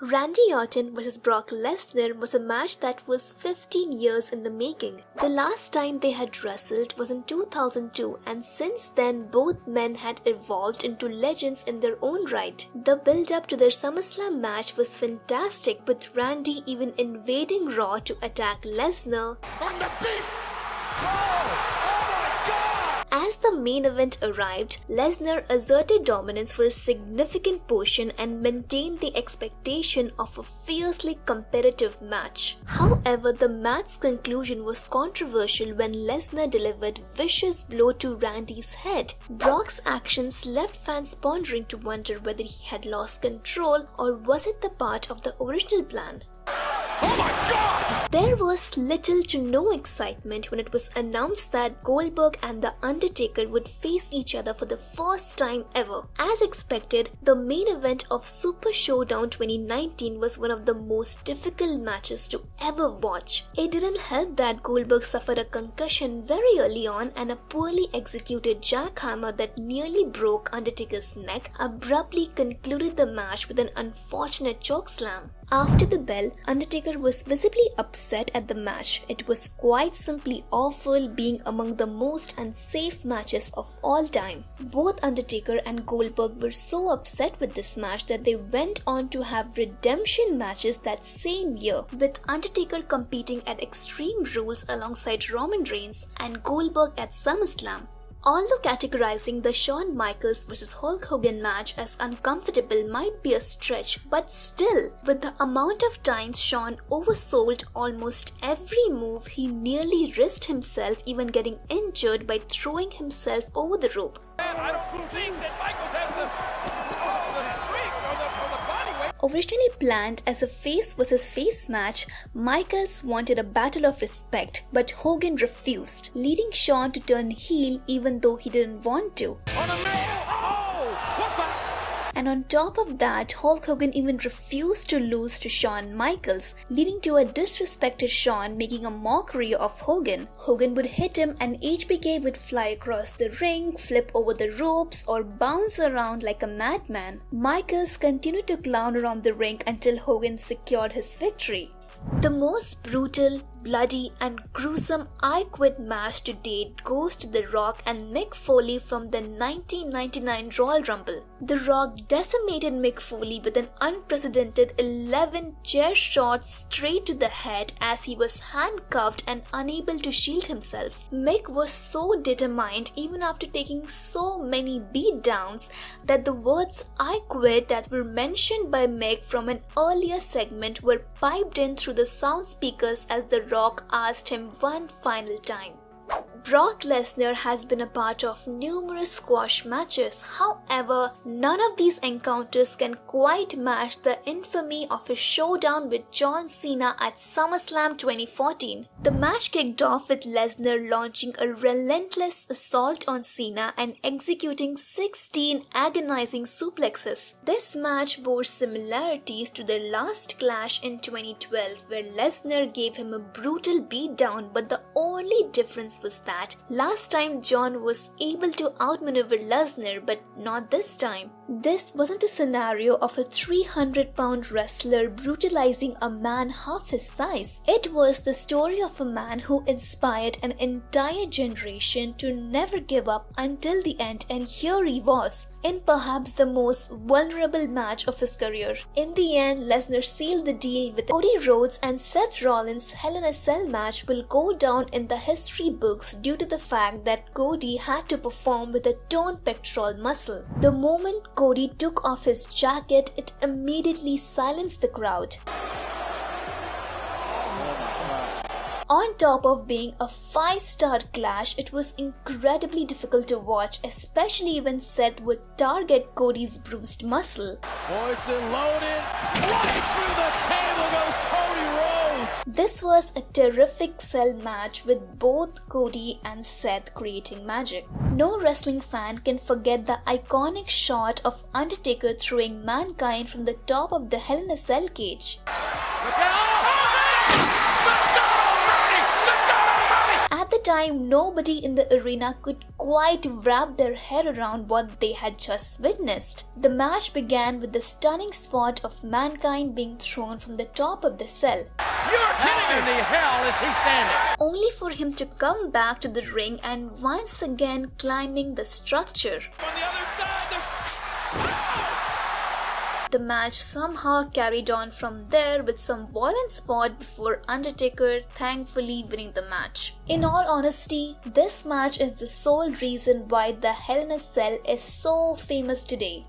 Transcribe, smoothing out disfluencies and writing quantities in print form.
Randy Orton vs Brock Lesnar was a match that was 15 years in the making. The last time they had wrestled was in 2002, and since then both men had evolved into legends in their own right. The build-up to their SummerSlam match was fantastic, with Randy even invading Raw to attack Lesnar. On the beast! Oh my God! As the main event arrived, Lesnar asserted dominance for a significant portion and maintained the expectation of a fiercely competitive match. However, the match's conclusion was controversial when Lesnar delivered a vicious blow to Randy's head. Brock's actions left fans pondering to wonder whether he had lost control or was it the part of the original plan. Oh my God! There was little to no excitement when it was announced that Goldberg and The Undertaker would face each other for the first time ever. As expected, the main event of Super Showdown 2019 was one of the most difficult matches to ever watch. It didn't help that Goldberg suffered a concussion very early on, and a poorly executed jackhammer that nearly broke Undertaker's neck abruptly concluded the match with an unfortunate chokeslam. After the bell, Undertaker was visibly upset at the match. It was quite simply awful, being among the most unsafe matches of all time. Both Undertaker and Goldberg were so upset with this match that they went on to have redemption matches that same year, with Undertaker competing at Extreme Rules alongside Roman Reigns and Goldberg at SummerSlam. Although categorizing the Shawn Michaels vs Hulk Hogan match as uncomfortable might be a stretch, but still, with the amount of times Shawn oversold almost every move, he nearly risked himself even getting injured by throwing himself over the rope. I don't think that Michaels has the streak or the body weight. Originally planned as a face vs face match, Michaels wanted a battle of respect, but Hogan refused, leading Shawn to turn heel even though he didn't want to. On a man! Oh! What the? And on top of that, Hulk Hogan even refused to lose to Shawn Michaels, leading to a disrespected Shawn making a mockery of Hogan. Hogan would hit him and HBK would fly across the ring, flip over the ropes, or bounce around like a madman. Michaels continued to clown around the ring until Hogan secured his victory. The most brutal, bloody and gruesome I Quit match to date goes to The Rock and Mick Foley from the 1999 Royal Rumble. The Rock decimated Mick Foley with an unprecedented 11 chair shots straight to the head as he was handcuffed and unable to shield himself. Mick was so determined even after taking so many beatdowns that the words "I quit" that were mentioned by Mick from an earlier segment were piped in through the sound speakers as The Rock asked him one final time. Brock Lesnar has been a part of numerous squash matches. However, none of these encounters can quite match the infamy of his showdown with John Cena at SummerSlam 2014. The match kicked off with Lesnar launching a relentless assault on Cena and executing 16 agonizing suplexes. This match bore similarities to their last clash in 2012, where Lesnar gave him a brutal beatdown, but the only difference was that last time John was able to outmaneuver Lesnar, but not this time. This wasn't a scenario of a 300-pound wrestler brutalizing a man half his size. It was the story of a man who inspired an entire generation to never give up until the end, and here he was, in perhaps the most vulnerable match of his career. In the end, Lesnar sealed the deal with Cody Rhodes, and Seth Rollins' Hell in a Cell match will go down in the history books due to the fact that Cody had to perform with a toned pectoral muscle. The moment Cody took off his jacket, it immediately silenced the crowd. On top of being a 5-star clash, it was incredibly difficult to watch, especially when Seth would target Cody's bruised muscle. Poison loaded. Right through the table goes Cody Rhodes. This was a terrific cell match with both Cody and Seth creating magic. No wrestling fan can forget the iconic shot of Undertaker throwing Mankind from the top of the Hell in a Cell cage. Look out! At the time, nobody in the arena could quite wrap their head around what they had just witnessed. The match began with the stunning spot of Mankind being thrown from the top of the cell. You're kidding me! In the hell is he standing? Only for him to come back to the ring and once again climbing the structure. On the other side, there's... The match somehow carried on from there with some violent spot before Undertaker thankfully winning the match. In all honesty, this match is the sole reason why the Hell in a Cell is so famous today.